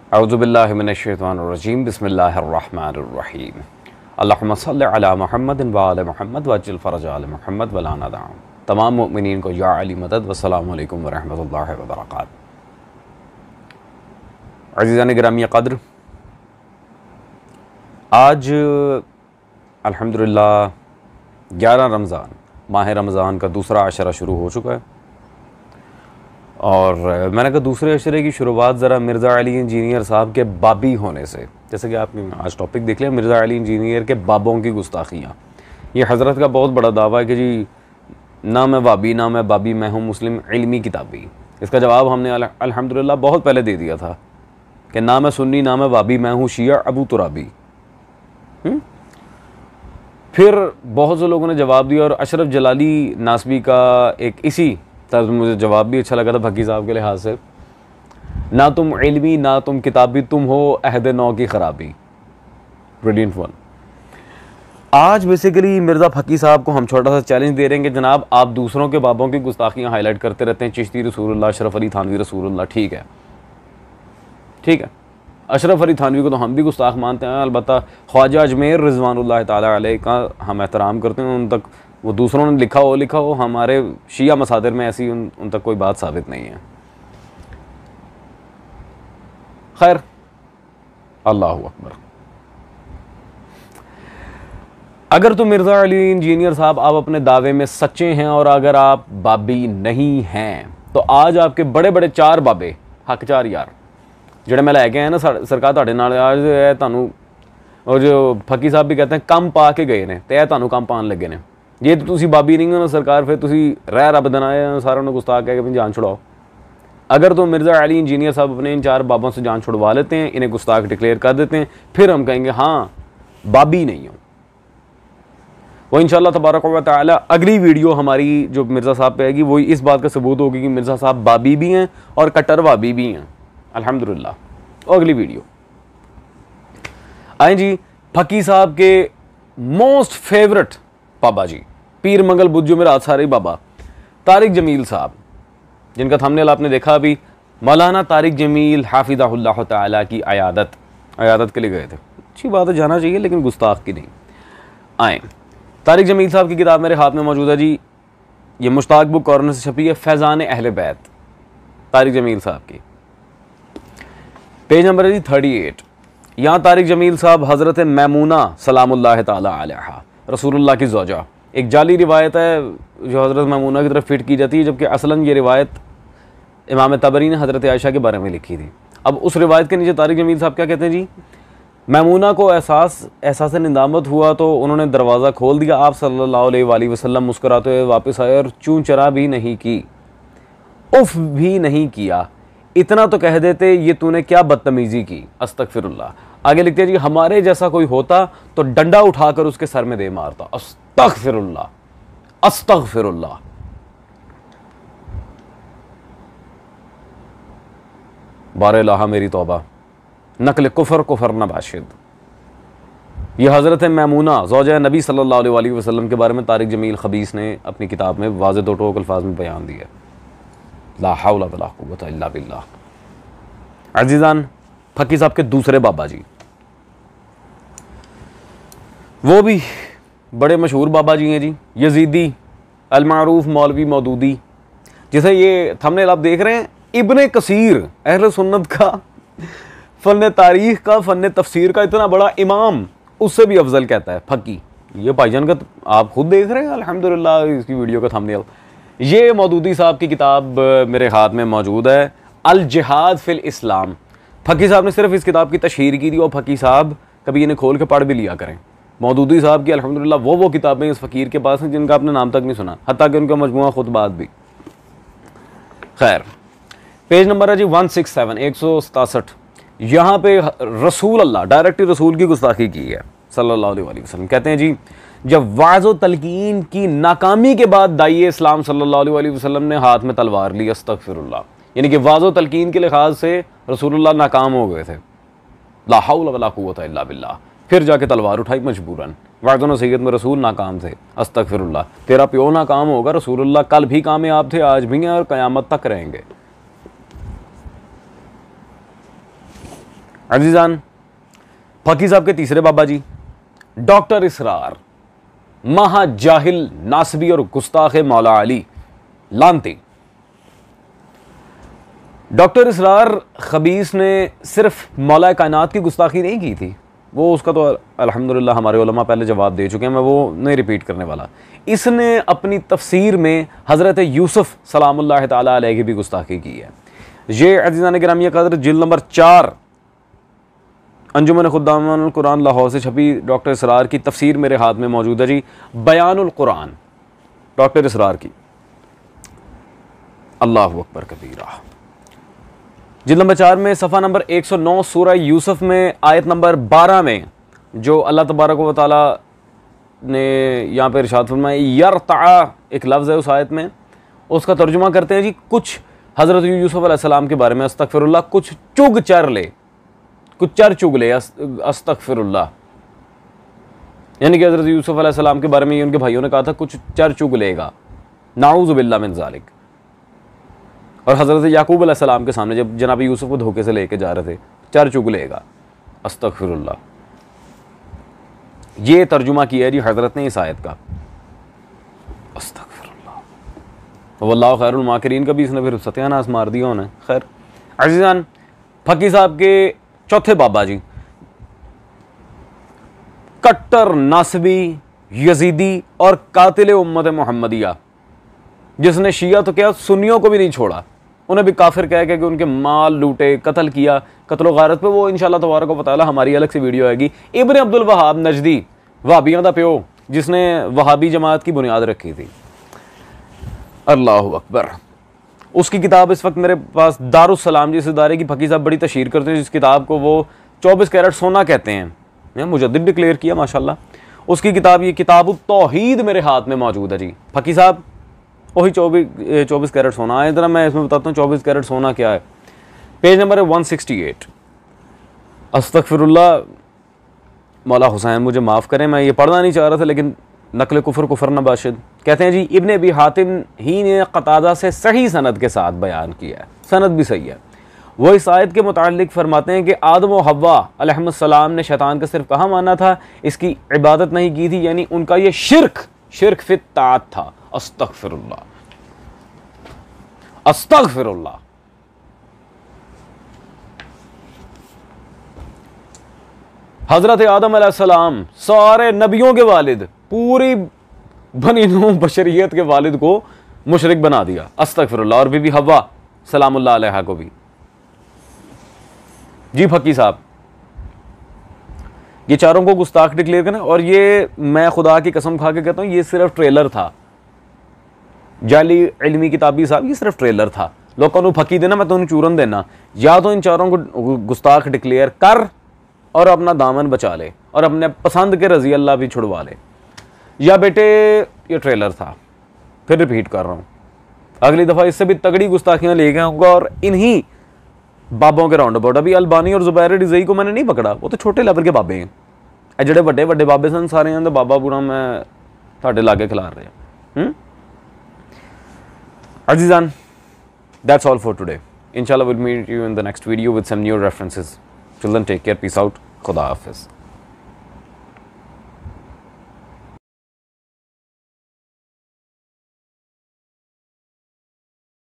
औज़ुबिल्लाहि मिनश्शैतानिर्रजीम बिस्मिल्लाहिर्रहमानिर्रहीम अल्लाहुम्मा सल्लि अला मुहम्मदिन व आले मुहम्मद वअज्जिल फ़रज आले मुहम्मद व ला नदअ। तमाम मुमिनीन को या अली मदद वस्सलामु अलैकुम व रहमतुल्लाहि व बरकात। अज़ीज़ान गिरामी क़द्र, आज अल्हम्दुलिल्लाह 11 रमज़ान, माह रमज़ान का दूसरा अशरा शुरू हो चुका है और मैंने कहा दूसरे अशरे की शुरुआत ज़रा मिर्ज़ा अली इंजीनियर साहब के बाबी होने से, जैसे कि आपने आज टॉपिक देख लिया, मिर्ज़ा अली इंजीनियर के बाबों की गुस्ताखियाँ। ये हज़रत का बहुत बड़ा दावा है कि जी ना मैं वाबी ना मैं बाबी, मैं हूँ मुस्लिम इल्मी किताबी। इसका जवाब हमने अल्हम्दुलिल्लाह बहुत पहले दे दिया था कि ना मैं सुन्नी ना मैं वाबी, मैं हूँ शिया अबू तुराबी। फिर बहुत से लोगों ने जवाब दिया और अशरफ जलाली नासबी का एक इसी तर्ज मुझे जवाब भी अच्छा लगा था फकी साहब के लिहाज से, ना तुम इल्मी ना तुम किताबी, तुम हो अहद नौ की खराबी। Brilliant one. आज बेसिकली मिर्ज़ा फकी साहब को हम छोटा सा चैलेंज दे रहे हैं कि जनाब आप दूसरों के बाबों की गुस्ताखियाँ हाईलाइट करते रहते हैं, चिश्ती रसूलुल्लाह, अशरफ अली थानवी रसूलुल्लाह, ठीक है ठीक है, अशरफ अली थानवी को तो हम भी गुस्ताख मानते हैं, अलबत्ता ख्वाजा अजमेर रिज़वानुल्लाह ताला अलैह का हम एहतराम करते हैं। उन तक वो दूसरों ने लिखा हो, हमारे शिया मसादिर में ऐसी उन तक कोई बात साबित नहीं है। खैर, अल्लाहु अकबर। अगर तो मिर्ज़ा अली इंजीनियर साहब आप अपने दावे में सच्चे हैं और अगर आप बाबी नहीं हैं तो आज आपके बड़े बड़े 4 बाबे हकचार यार ਜਿਹੜੇ मैं लैके आया ना सरकार ਤੁਹਾਡੇ ਨਾਲ आज ਇਹ ਤੁਹਾਨੂੰ और जो फकी साहब भी कहते हैं कम पा के गए ने तो यह ਤੁਹਾਨੂੰ कम पान लगे ने। जे तो तुसी बाबी नहीं हो ना सरकार, फिर तुसी रह रब दनाए सारों ने गुस्ताख कह के जान छुड़ाओ। अगर तो मिर्ज़ा अली इंजीनियर साहब अपने इन 4 बाबों से जान छुड़वा लेते हैं, इन्हें गुस्ताख डिक्लेयर कर देते हैं, फिर हम कहेंगे हाँ बाबी नहीं हो। वो इंशाअल्लाह तबारक व तआला अगली वीडियो हमारी जो मिर्ज़ा साहब पे आएगी वो इस बात का सबूत होगी कि मिर्ज़ा साहब बाबी भी हैं और कट्टर बाबी भी हैं अल्हम्दुलिल्लाह। अगली वीडियो आए जी, फकी साहब के मोस्ट फेवरेट बाबा जी, पीर मंगल बुद्ध जुमेरात सारे बाबा तारिक जमील साहब, जिनका थंबनेल आपने देखा अभी, मौलाना तारिक जमील हाफिज़हुल्लाह ताला की अयादत के लिए गए थे। अच्छी बात है, जाना चाहिए, लेकिन गुस्ताख की नहीं। आए, तारिक जमील साहब की किताब मेरे हाथ में मौजूद है जी, ये मुश्ताक बुक कॉर्नर से छपी है, फैज़ान अहले बैत, तारिक जमील साहब की, पेज नंबर है जी 38। यहाँ तारिक जमील साहब हज़रत मैमूना सलामुल्लाह ताला अलैहा रसूलुल्लाह की ज़ौजा, एक जाली रिवायत है जो हज़रत मैमूना की तरफ फिट की जाती है, जबकि असलन ये रिवायत इमाम तबरी ने हज़रत आयशा के बारे में लिखी थी। अब उस रिवायत के नीचे तारिक जमील साहब क्या कहते हैं जी, मैमूना को एहसास निदामत हुआ तो उन्होंने दरवाज़ा खोल दिया, आप सल्लल्लाहु अलैहि वसल्लम मुस्कुराते हुए वापस आए और चूं चरा भी नहीं की, उफ भी नहीं किया, इतना तो कह देते ये तूने क्या बदतमीजी की, अस्तगफिरुल्लाह। आगे लिखते हैं जी, हमारे जैसा कोई होता तो डंडा उठाकर उसके सर में दे मारता, अस्तगफिरुल्लाह अस्तगफिरुल्लाह। बारे लाहा मेरी तौबा, नकल कुफर नबाशिद। यह हज़रत मैमूना ज़ौजा नबी सल्लल्लाहु अलैहि वसल्लम के बारे में तारिक जमील खबीस ने अपनी किताब में वाज़ेह दो टोक अल्फाज में बयान दिया। ला हौला वला कुव्वता इल्ला बिल्लाह। अज़ीज़ान, फकी साहब के दूसरे बाबा जी, वो भी बड़े मशहूर बाबा जी हैं जी, यजीदी अल-मारूफ मौलवी मौदूदी, जिसे ये थंबनेल आप देख रहे हैं, इब्ने कसीर अहले सुन्नत का, फ़न तारीख़ का, फ़न तफसीर का इतना बड़ा इमाम, उससे भी अफजल कहता है फकी। ये भाईजान का आप खुद देख रहे हैं अल्हम्दुलिल्लाह इसकी वीडियो का थंबनेल। ये मौदूदी साहब की किताब मेरे हाथ में मौजूद है, अल जिहाद फिल इस्लाम। फकी साहब ने सिर्फ इस किताब की तशहीर की थी और फकी साहब कभी इन्हें खोल के पढ़ भी लिया करें। मौदूदी साहब की अल्हम्दुलिल्लाह वो किताबें इस फ़कीर के पास हैं जिनका आपने नाम तक नहीं सुना, हत्ता कि उनका मजमूआ खुतबात भी। खैर, पेज नंबर है जी 167, 167। यहाँ पे रसूल अल्लाह, डायरेक्ट रसूल की गुस्ताखी की है सल्लल्लाहु अलैहि वसल्लम। कहते हैं जी, जब वाज़ो तलकीन की नाकामी के बाद दाइए इस्लाम सल्लल्लाहु अलैहि वसल्लम ने हाथ में तलवार ली, अस्तगफिरुल्लाह, यानी कि वाज़ो तलकीन के लिहाज से रसूलुल्लाह नाकाम हो गए थे, ला हौला वला कुव्वता इल्ला बिल्लाह, फिर जाके तलवार उठाई मजबूरन, वाज़ो नसीहत में रसूल नाकाम थे, अस्तगफिरुल्लाह, तेरा प्यो नाकाम होगा, रसूलुल्लाह कल भी कामयाब थे, आज भी हैं और क़यामत तक रहेंगे। अजीजान, फकी साहब के तीसरे बाबा जी डॉक्टर इसरार, महा जाहिल, नासबी और गुस्ताख मौला अली लानती। डॉक्टर इसरार खबीस ने सिर्फ मौला कायनात की गुस्ताखी नहीं की थी, वो उसका तो अल्हम्दुलिल्लाह हमारे उलमा पहले जवाब दे चुके हैं, मैं वो नहीं रिपीट करने वाला। इसने अपनी तफसीर में हज़रत यूसुफ सलामुल्लाह तआला अलैहि की भी गुस्ताखी की है। ये अज़ीज़ान गिरामी क़द्र जिल्द नंबर 4 अंजुमन खुद्दामुल कुरान लाहौर से छपी डॉक्टर इसरार की तफसीर मेरे हाथ में मौजूद है जी। बयानुल कुरान डॉक्टर इसरार की, अल्लाहु अकबर कबीरा। जिल्द नंबर 4 में सफ़ा नंबर 109 सूरह यूसुफ में आयत नंबर 12 में जो अल्लाह तबारक व तआला ने यहाँ पर इरशाद फरमाया यरता, एक लफ्ज़ है उस आयत में, उसका तर्जुमा करते हैं जी कुछ हज़रत यूसुफ अलैहिस्सलाम के बारे में अस्तगफिरुल्लाह, कुछ चुग चर ले, कुछ चर चुग ले, अस्तगफिरुल्लाह। यानी कि हज़रत यूसुफ अलैहिस्सलाम के बारे में उनके भाइयों ने कहा था कुछ चर चुग लेगा, नाऊज़ु बिल्लाह मिन ज़ालिक। और हज़रत याकूब अलैहिस्सलाम के सामने जब जनाब यूसुफ को धोखे से लेके जा रहे थे, चर चुग लेगा, अस्तगफिरुल्लाह। ये तर्जुमा किया है जी हज़रत ने इस आयत का, अस्तगफिरुल्लाह। वल्लाहु खैरुल माकिरीन का भी इसने फिर सत्यानाश मार दिया उन्हें। खैर अज़ीज़ान, फकी साहब के चौथे बाबा जी कट्टर नासबी, यजीदी और कातिल उम्मत मोहम्मदिया, जिसने शिया तो क्या सुन्नियों को भी नहीं छोड़ा, उन्हें भी काफिर कह के कि उनके माल लूटे, कत्ल किया। कत्ल गारत पे वो इंशाल्लाह तबारक व तआला हमारी अलग से वीडियो आएगी। इब्न अब्दुल वहाब नजदी, वहाबियों का प्यो, जिसने वहाबी जमात की बुनियाद रखी थी, अल्लाहु अकबर। उसकी किताब इस वक्त मेरे पास दारुस्सलाम जिस इदारे की फकी साहब बड़ी तशहीर करते हैं, जिस किताब को वो 24 कैरेट सोना कहते हैं, मुजद्दिद डिक्लेयर किया माशाल्लाह। उसकी किताब ये किताब तौहीद मेरे हाथ में मौजूद है जी। फकी साहब वही 24 कैरेट सोना है। इधर मैं इसमें बताता हूँ 24 कैरेट सोना क्या है। पेज नंबर है 168। अस्तगफिरुल्लाह, मौला हुसैन मुझे माफ़ करें, मैं ये पढ़ना नहीं चाह रहा था, लेकिन नकल कुफर नबाशिद कहते हैं जी इब्ने अबी हातिम ही ने कतादा से सही सनद के साथ बयान किया है, सनद भी सही है। वो इस आयत के मुतालिक फरमाते हैं कि आदम व हव्वा अलैहिस्सलाम ने शैतान का सिर्फ कहा माना था, इसकी इबादत नहीं की थी, यानी उनका ये शिर्क फित ताअत था। अस्तगफिरुल्लाह, अस्तगफिरुल्लाह। हजरत आदम अलैहिस्सलाम सारे नबियों के वालिद, पूरी बनी नूह बशरियत के वालिद को मुशरिक बना दिया, अस्तगफिरुल्लाह। और बीबी हव्वा सलामुल्लाह अलैहा को भी। जी फकी साहब, ये चारों को गुस्ताख डिक्लेयर करना। और ये मैं खुदा की कसम खा के कहता हूं, ये सिर्फ ट्रेलर था। जाली इल्मी किताबी साहब, ये सिर्फ ट्रेलर था। लोगों को फकी देना, मैं तो उन्हें चूरन देना। या तो इन चारों को गुस्ताख डिक्लेयर कर और अपना दामन बचा ले और अपने पसंद के रजी अल्लाह भी छुड़वा ले, या बेटे ये ट्रेलर था। फिर रिपीट कर रहा हूं, अगली दफा इससे भी तगड़ी गुस्ताखियां लेके आऊंगा और इन्हीं बाबों के राउंड अबाउट। अभी अलबानी और जुबैर डिज़ई को मैंने नहीं पकड़ा, वो तो छोटे लेवल के बाबे हैं। जेडे बड़े बड़े बाबे सन सारे बाबा बुरा मैं ਤੁਹਾਡੇ लागे खिला रहे हैं। Azizan, that's all for today. Inshallah, we'll meet you in the next video with some new references. Till then, take care. Peace out. Khuda Hafiz.